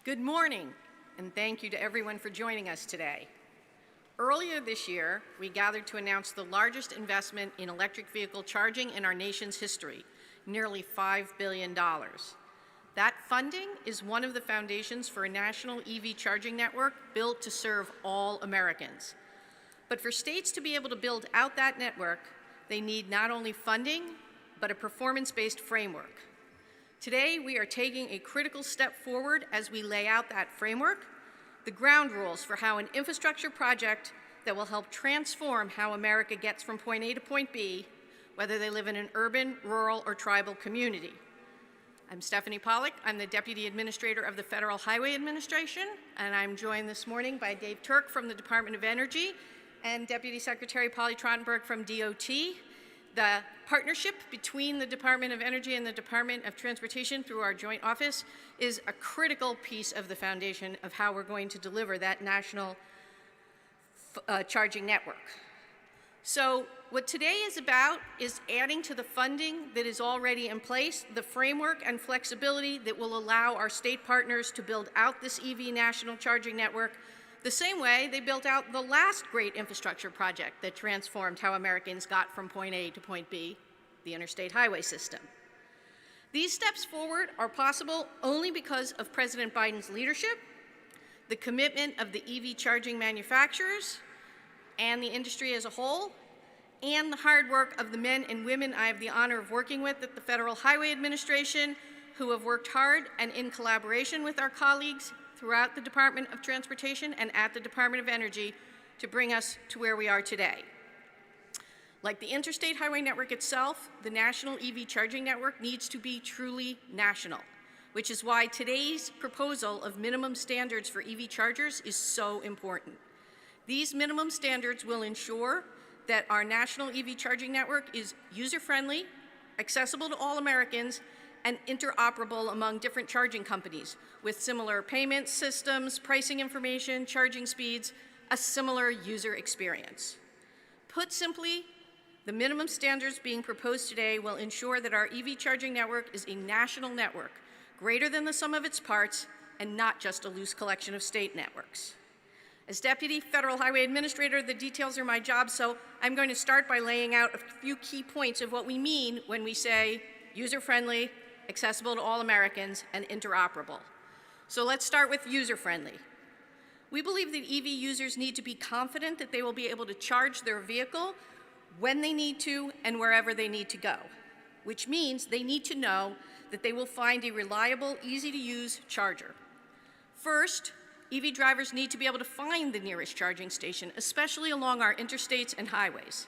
Good morning, and thank you to everyone for joining us today. Earlier this year, we gathered to announce the largest investment in electric vehicle charging in our nation's history, nearly $5 billion. That funding is one of the foundations for a national EV charging network built to serve all Americans. But for states to be able to build out that network, they need not only funding, but a performance-based framework. Today, we are taking a critical step forward as we lay out that framework, the ground rules for how an infrastructure project that will help transform how America gets from point A to point B, whether they live in an urban, rural, or tribal community. I'm Stephanie Pollack. I'm the Deputy Administrator of the Federal Highway Administration, and I'm joined this morning by Dave Turk from the Department of Energy and Deputy Secretary Polly Trottenberg from DOT. The partnership between the Department of Energy and the Department of Transportation through our joint office is a critical piece of the foundation of how we're going to deliver that national charging network. So what today is about is adding to the funding that is already in place, the framework and flexibility that will allow our state partners to build out this EV national charging network the same way they built out the last great infrastructure project that transformed how Americans got from point A to point B, the interstate highway system. These steps forward are possible only because of President Biden's leadership, the commitment of the EV charging manufacturers and the industry as a whole, and the hard work of the men and women I have the honor of working with at the Federal Highway Administration, who have worked hard and in collaboration with our colleagues throughout the Department of Transportation and at the Department of Energy to bring us to where we are today. Like the interstate highway network itself, the national EV charging network needs to be truly national, which is why today's proposal of minimum standards for EV chargers is so important. These minimum standards will ensure that our national EV charging network is user-friendly, accessible to all Americans, and interoperable among different charging companies with similar payment systems, pricing information, charging speeds, a similar user experience. Put simply, the minimum standards being proposed today will ensure that our EV charging network is a national network, greater than the sum of its parts, and not just a loose collection of state networks. As Deputy Federal Highway Administrator, the details are my job, so I'm going to start by laying out a few key points of what we mean when we say user-friendly, accessible to all Americans, and interoperable. So let's start with user-friendly. We believe that EV users need to be confident that they will be able to charge their vehicle when they need to and wherever they need to go, which means they need to know that they will find a reliable, easy-to-use charger. First, EV drivers need to be able to find the nearest charging station, especially along our interstates and highways.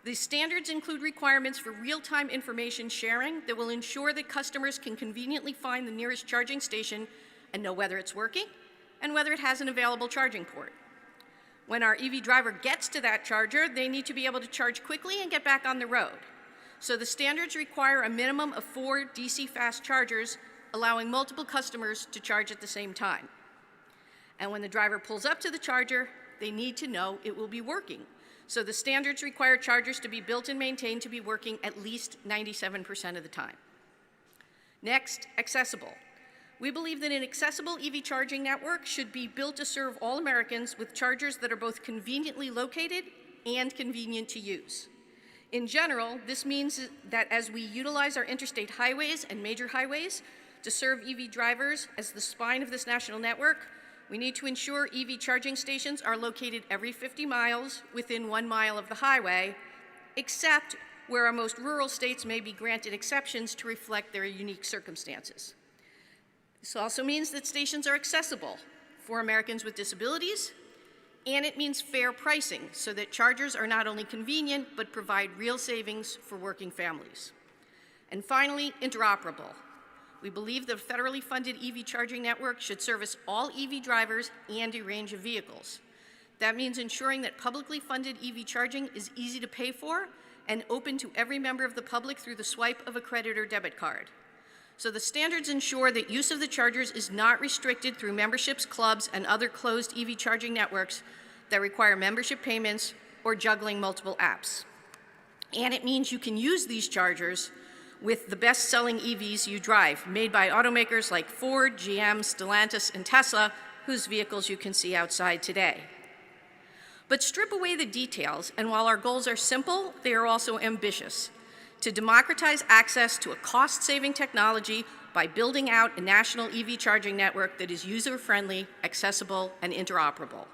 These standards include requirements for real-time information sharing that will ensure that customers can conveniently find the nearest charging station and know whether it's working and whether it has an available charging port. When our EV driver gets to that charger, they need to be able to charge quickly and get back on the road. So the standards require a minimum of 4 DC fast chargers, allowing multiple customers to charge at the same time. And when the driver pulls up to the charger, they need to know it will be working. So the standards require chargers to be built and maintained to be working at least 97% of the time. Next, accessible. We believe that an accessible EV charging network should be built to serve all Americans with chargers that are both conveniently located and convenient to use. In general, this means that as we utilize our interstate highways and major highways to serve EV drivers as the spine of this national network, we need to ensure EV charging stations are located every 50 miles within 1 mile of the highway, except where our most rural states may be granted exceptions to reflect their unique circumstances. This also means that stations are accessible for Americans with disabilities, and it means fair pricing so that chargers are not only convenient, but provide real savings for working families. And finally, interoperable. We believe the federally funded EV charging network should service all EV drivers and a range of vehicles. That means ensuring that publicly funded EV charging is easy to pay for and open to every member of the public through the swipe of a credit or debit card. So the standards ensure that use of the chargers is not restricted through memberships, clubs, and other closed EV charging networks that require membership payments or juggling multiple apps. And it means you can use these chargers with the best-selling EVs you drive, made by automakers like Ford, GM, Stellantis, and Tesla, whose vehicles you can see outside today. But strip away the details, and while our goals are simple, they are also ambitious: to democratize access to a cost-saving technology by building out a national EV charging network that is user-friendly, accessible, and interoperable.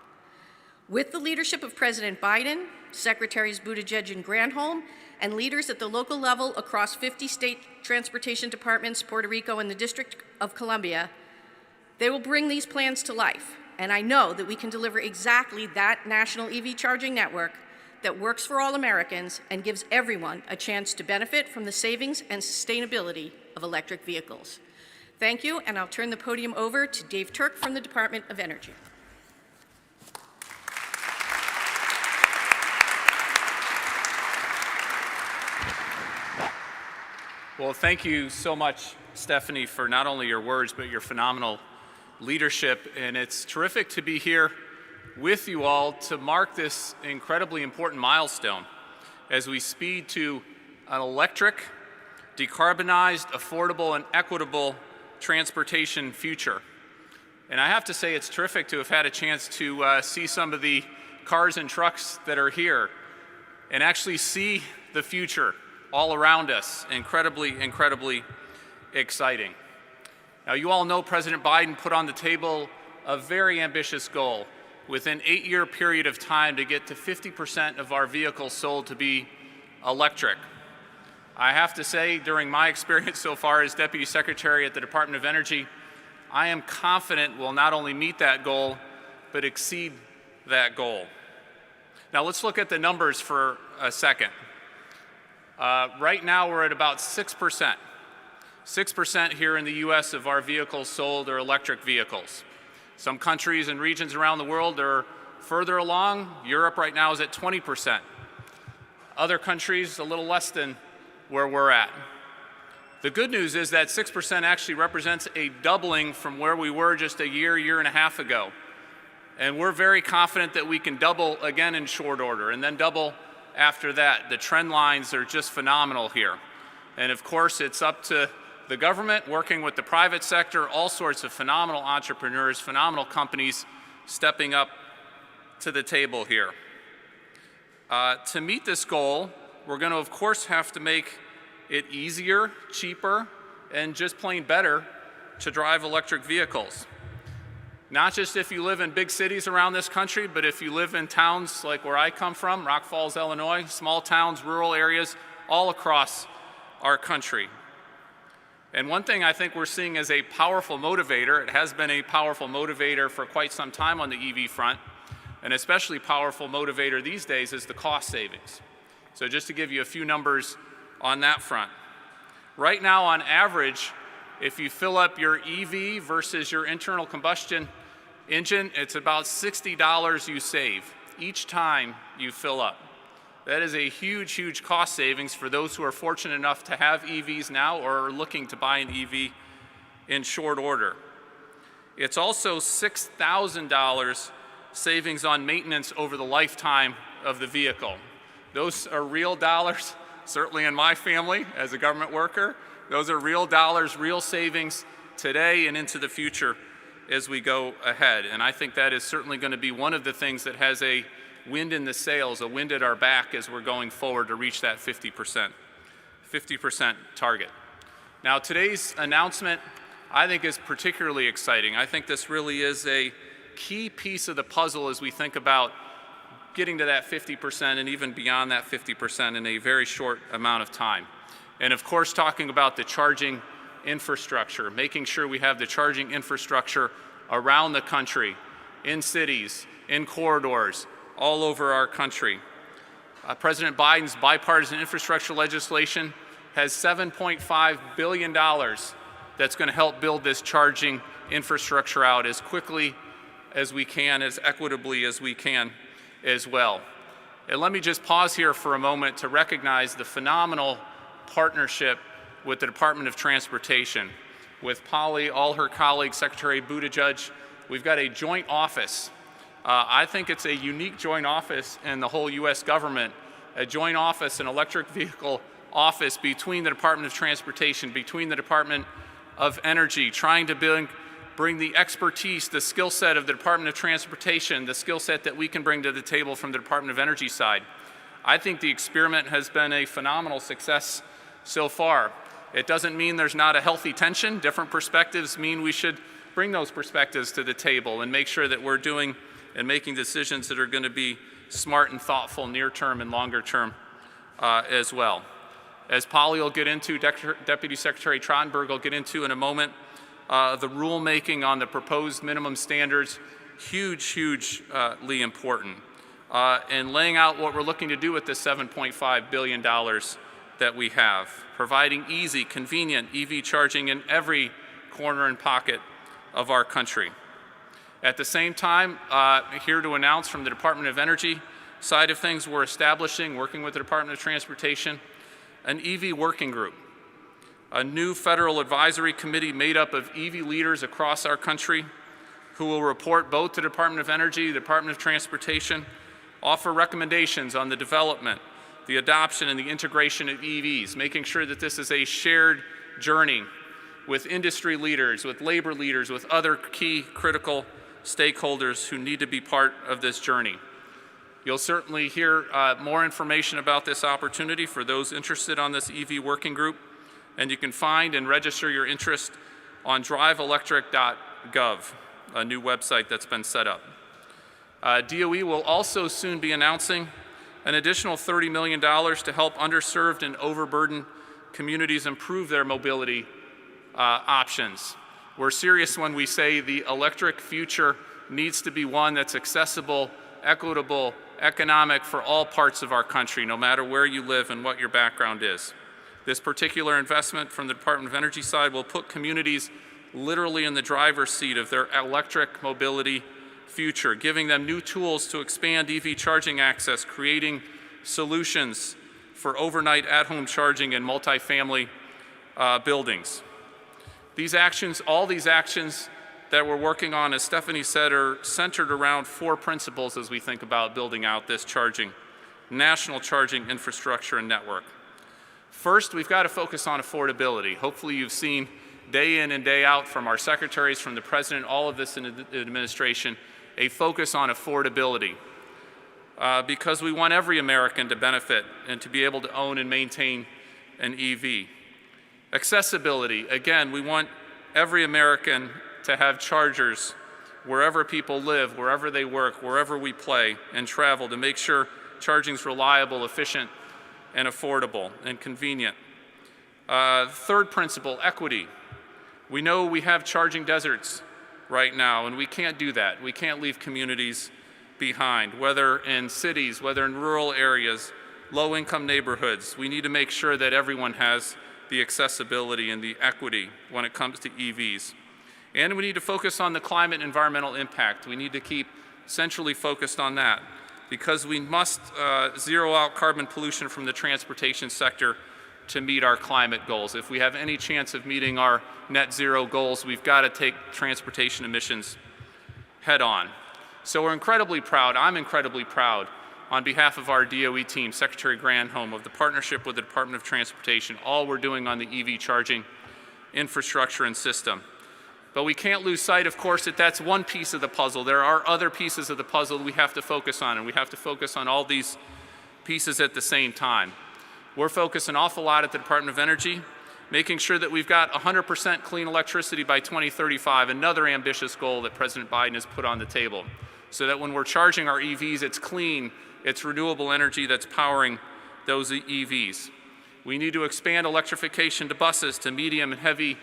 With the leadership of President Biden, Secretaries Buttigieg and Granholm, and leaders at the local level across 50 state transportation departments, Puerto Rico, and the District of Columbia, they will bring these plans to life. And I know that we can deliver exactly that national EV charging network that works for all Americans and gives everyone a chance to benefit from the savings and sustainability of electric vehicles. Thank you, and I'll turn the podium over to Dave Turk from the Department of Energy. Well, thank you so much, Stephanie, for not only your words, but your phenomenal leadership. And it's terrific to be here with you all to mark this incredibly important milestone as we speed to an electric, decarbonized, affordable, and equitable transportation future. And I have to say it's terrific to have had a chance to see some of the cars and trucks that are here and actually see the future all around us. Incredibly, incredibly exciting. Now, you all know President Biden put on the table a very ambitious goal within an 8-year period of time to get to 50% of our vehicles sold to be electric. I have to say, during my experience so far as Deputy Secretary at the Department of Energy, I am confident we'll not only meet that goal, but exceed that goal. Now, let's look at the numbers for a second. Right now, we're at about 6%. 6% here in the US of our vehicles sold are electric vehicles. Some countries and regions around the world are further along. Europe right now is at 20%. Other countries a little less than where we're at. The good news is that 6% actually represents a doubling from where we were just a year and a half ago. And we're very confident that we can double again in short order and then double after that. The trend lines are just phenomenal here. And of course, it's up to the government working with the private sector, all sorts of phenomenal entrepreneurs, phenomenal companies stepping up to the table here. To meet this goal, we're going to, of course, have to make it easier, cheaper, and just plain better to drive electric vehicles. Not just if you live in big cities around this country, but if you live in towns like where I come from, Rock Falls, Illinois, small towns, rural areas, all across our country. And one thing I think we're seeing as a powerful motivator, it has been a powerful motivator for quite some time on the EV front, an especially powerful motivator these days is the cost savings. So just to give you a few numbers on that front. Right now, on average, if you fill up your EV versus your internal combustion engine, it's about $60 you save each time you fill up. That is a huge, huge cost savings for those who are fortunate enough to have EVs now or are looking to buy an EV in short order. It's also $6,000 savings on maintenance over the lifetime of the vehicle. Those are real dollars, certainly in my family as a government worker. Those are real dollars, real savings today and into the future as we go ahead. And I think that is certainly going to be one of the things that has a wind in the sails, a wind at our back as we're going forward to reach that 50% target. Now, today's announcement, I think, is particularly exciting. I think this really is a key piece of the puzzle as we think about getting to that 50% and even beyond that 50% in a very short amount of time. And of course, talking about the charging infrastructure, making sure we have the charging infrastructure around the country, in cities, in corridors, all over our country. President Biden's bipartisan infrastructure legislation has $7.5 billion that's going to help build this charging infrastructure out as quickly as we can, as equitably as we can as well. And let me just pause here for a moment to recognize the phenomenal partnership with the Department of Transportation. With Polly, all her colleagues, Secretary Buttigieg, we've got a joint office. I think it's a unique joint office in the whole US government, a joint office, an electric vehicle office between the Department of Transportation, between the Department of Energy, trying to bring the expertise, the skill set of the Department of Transportation, the skill set that we can bring to the table from the Department of Energy side. I think the experiment has been a phenomenal success so far. It doesn't mean there's not a healthy tension. Different perspectives mean we should bring those perspectives to the table and make sure that we're doing and making decisions that are going to be smart and thoughtful near term and longer term as well. As Polly will get into, Deputy Secretary Trottenberg will get into in a moment, the rulemaking on the proposed minimum standards, hugely important, and laying out what we're looking to do with this $7.5 billion that we have, providing easy, convenient EV charging in every corner and pocket of our country. At the same time, here to announce from the Department of Energy side of things, we're establishing, working with the Department of Transportation, an EV working group, a new federal advisory committee made up of EV leaders across our country who will report both to the Department of Energy, the Department of Transportation, offer recommendations on the development, the adoption, and the integration of EVs, making sure that this is a shared journey with industry leaders, with labor leaders, with other key critical stakeholders who need to be part of this journey. You'll certainly hear more information about this opportunity for those interested on this EV working group, and you can find and register your interest on driveelectric.gov, a new website that's been set up. DOE will also soon be announcing an additional $30 million to help underserved and overburdened communities improve their mobility options. We're serious when we say the electric future needs to be one that's accessible, equitable, economic for all parts of our country, no matter where you live and what your background is. This particular investment from the Department of Energy side will put communities literally in the driver's seat of their electric mobility future, giving them new tools to expand EV charging access, creating solutions for overnight at-home charging in multifamily buildings. These actions, all these actions that we're working on, as Stephanie said, are centered around 4 principles as we think about building out this national charging infrastructure and network. First, we've got to focus on affordability. Hopefully you've seen day in and day out from our secretaries, from the president, all of this in the administration, a focus on affordability because we want every American to benefit and to be able to own and maintain an EV. Accessibility, again, we want every American to have chargers wherever people live, wherever they work, wherever we play and travel, to make sure charging's reliable, efficient, and affordable and convenient. Third principle, equity. We know we have charging deserts right now, and we can't do that. We can't leave communities behind, whether in cities, whether in rural areas, low-income neighborhoods. We need to make sure that everyone has the accessibility and the equity when it comes to EVs. And we need to focus on the climate and environmental impact. We need to keep centrally focused on that because we must zero out carbon pollution from the transportation sector to meet our climate goals. If we have any chance of meeting our net zero goals, we've got to take transportation emissions head on. So we're incredibly proud, I'm incredibly proud, on behalf of our DOE team, Secretary Granholm, of the partnership with the Department of Transportation, all we're doing on the EV charging infrastructure and system. But we can't lose sight, of course, that that's one piece of the puzzle. There are other pieces of the puzzle we have to focus on, and we have to focus on all these pieces at the same time. We're focused an awful lot at the Department of Energy, making sure that we've got 100% clean electricity by 2035, another ambitious goal that President Biden has put on the table, so that when we're charging our EVs, it's clean, it's renewable energy that's powering those EVs. We need to expand electrification to buses, to medium and heavy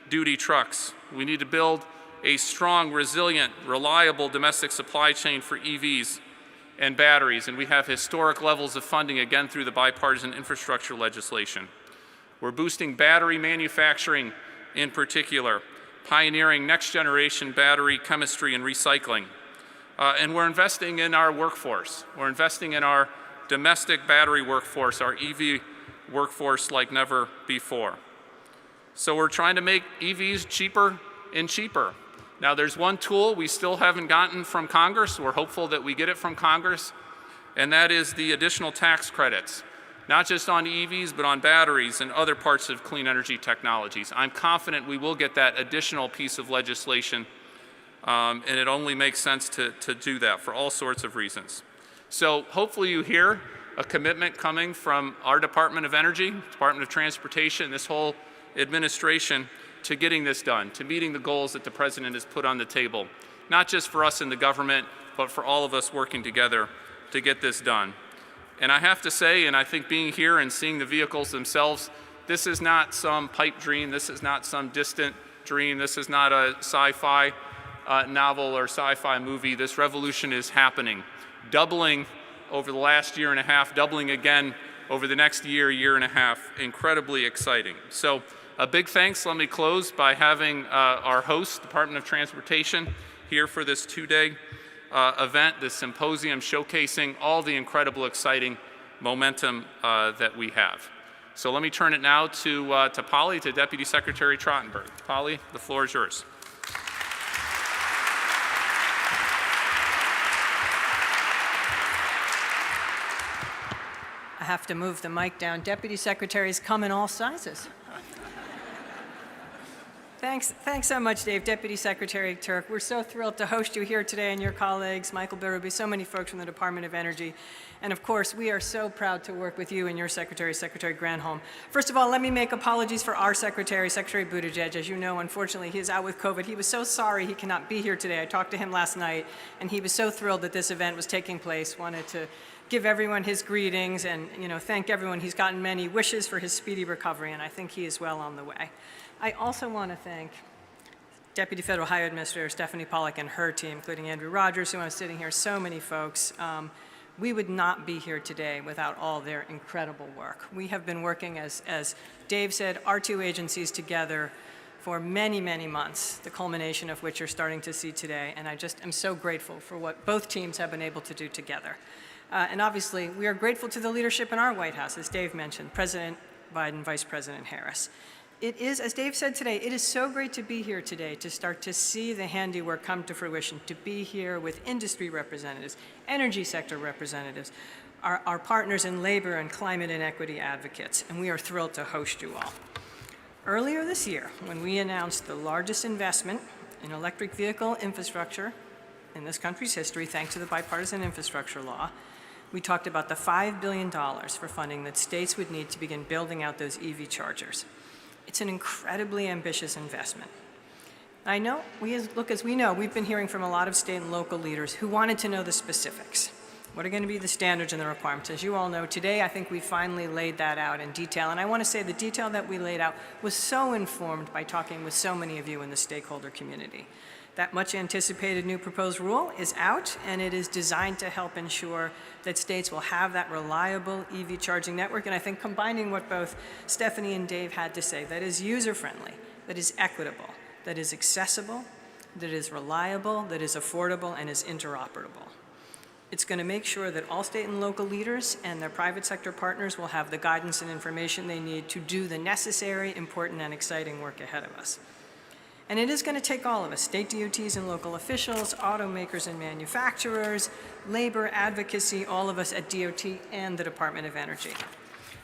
duty trucks. We need to build a strong, resilient, reliable domestic supply chain for EVs and batteries, and we have historic levels of funding, again, through the bipartisan infrastructure legislation. We're boosting battery manufacturing in particular, pioneering next-generation battery chemistry and recycling. And we're investing in our workforce. We're investing in our domestic battery workforce, our EV workforce like never before. So we're trying to make EVs cheaper and cheaper. Now there's one tool we still haven't gotten from Congress. We're hopeful that we get it from Congress, and that is the additional tax credits. not just on EVs, but on batteries and other parts of clean energy technologies. I'm confident we will get that additional piece of legislation, and it only makes sense to do that for all sorts of reasons. So hopefully you hear a commitment coming from our Department of Energy, Department of Transportation, this whole administration to getting this done, to meeting the goals that the President has put on the table, not just for us in the government, but for all of us working together to get this done. And I have to say, and I think being here and seeing the vehicles themselves, this is not some pipe dream, this is not some distant dream, this is not a sci-fi novel or sci-fi movie. This revolution is happening, doubling over the last year and a half, doubling again over the next year, year and a half. Incredibly exciting. So a big thanks. Let me close by having our host, Department of Transportation, here for this two-day event, this symposium showcasing all the incredible, exciting momentum that we have. So let me turn it now to Polly, to Deputy Secretary Trottenberg. Polly, the floor is yours. I have to move the mic down. Deputy secretaries come in all sizes. Thanks so much, Dave. Deputy Secretary Turk, we're so thrilled to host you here today and your colleagues, Michael Berube, so many folks from the Department of Energy. And of course, we are so proud to work with you and your Secretary, Secretary Granholm. First of all, let me make apologies for our Secretary, Secretary Buttigieg. As you know, unfortunately, he is out with COVID. He was so sorry he cannot be here today. I talked to him last night, and he was so thrilled that this event was taking place, wanted to give everyone his greetings and thank everyone. He's gotten many wishes for his speedy recovery, and I think he is well on the way. I also want to thank Deputy Federal High Administrator Stephanie Pollack and her team, including Andrew Rogers, who I'm sitting here, so many folks. We would not be here today without all their incredible work. We have been working, as Dave said, our two agencies together for many, many months, the culmination of which you're starting to see today, and I just am so grateful for what both teams have been able to do together. And obviously, we are grateful to the leadership in our White House, as Dave mentioned, President Biden, Vice President Harris. It is, as Dave said today, it is so great to be here today to start to see the handiwork come to fruition, to be here with industry representatives, energy sector representatives, our partners in labor and climate inequity advocates, and we are thrilled to host you all. Earlier this year, when we announced the largest investment in electric vehicle infrastructure in this country's history, thanks to the bipartisan infrastructure law, we talked about the $5 billion for funding that states would need to begin building out those EV chargers. It's an incredibly ambitious investment. I know, as we know, we've been hearing from a lot of state and local leaders who wanted to know the specifics. What are going to be the standards and the requirements? As you all know, today I think we finally laid that out in detail. And I want to say the detail that we laid out was so informed by talking with so many of you in the stakeholder community. That much anticipated new proposed rule is out, and it is designed to help ensure that states will have that reliable EV charging network. And I think combining what both Stephanie and Dave had to say, that is user-friendly, that is equitable, that is accessible, that is reliable, that is affordable, and is interoperable. It's going to make sure that all state and local leaders and their private sector partners will have the guidance and information they need to do the necessary, important, and exciting work ahead of us. And it is going to take all of us, state DOTs and local officials, automakers and manufacturers, labor, advocacy, all of us at DOT and the Department of Energy.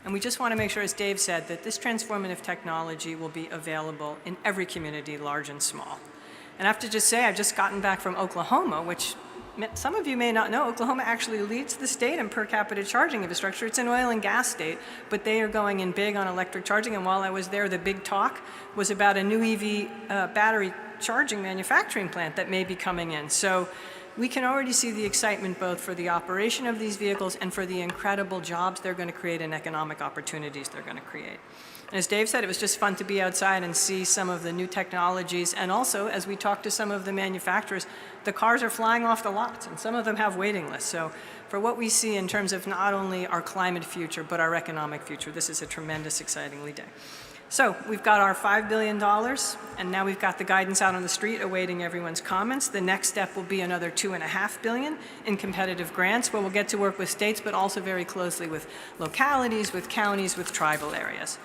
And we just want to make sure, as Dave said, that this transformative technology will be available in every community, large and small. And I have to just say, I've just gotten back from Oklahoma, which some of you may not know, Oklahoma actually leads the state in per capita charging infrastructure. It's an oil and gas state, but they are going in big on electric charging. And while I was there, the big talk was about a new EV battery charging manufacturing plant that may be coming in. So we can already see the excitement both for the operation of these vehicles and for the incredible jobs they're going to create and economic opportunities they're going to create. And as Dave said, it was just fun to be outside and see some of the new technologies. And also, as we talked to some of the manufacturers, the cars are flying off the lots, and some of them have waiting lists. So for what we see in terms of not only our climate future, but our economic future, this is a tremendous, exciting day. So we've got our $5 billion, and now we've got the guidance out on the street awaiting everyone's comments. The next step will be another $2.5 billion in competitive grants, where we'll get to work with states, but also very closely with localities, with counties, with tribal areas.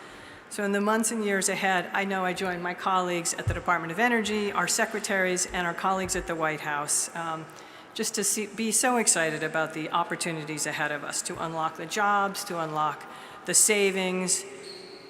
So in the months and years ahead, I know I join my colleagues at the Department of Energy, our secretaries, and our colleagues at the White House, just to be so excited about the opportunities ahead of us to unlock the jobs, to unlock the savings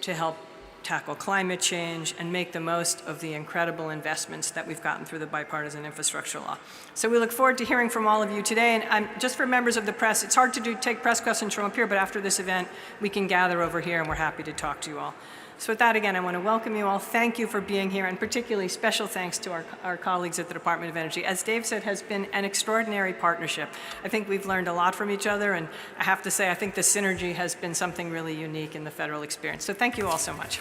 to help tackle climate change and make the most of the incredible investments that we've gotten through the bipartisan infrastructure law. So we look forward to hearing from all of you today. And just for members of the press, it's hard to take press questions from up here, but after this event, we can gather over here and we're happy to talk to you all. So with that, again, I want to welcome you all. Thank you for being here, and particularly special thanks to our colleagues at the Department of Energy. As Dave said, has been an extraordinary partnership. I think we've learned a lot from each other, and I have to say, I think the synergy has been something really unique in the federal experience. So thank you all so much.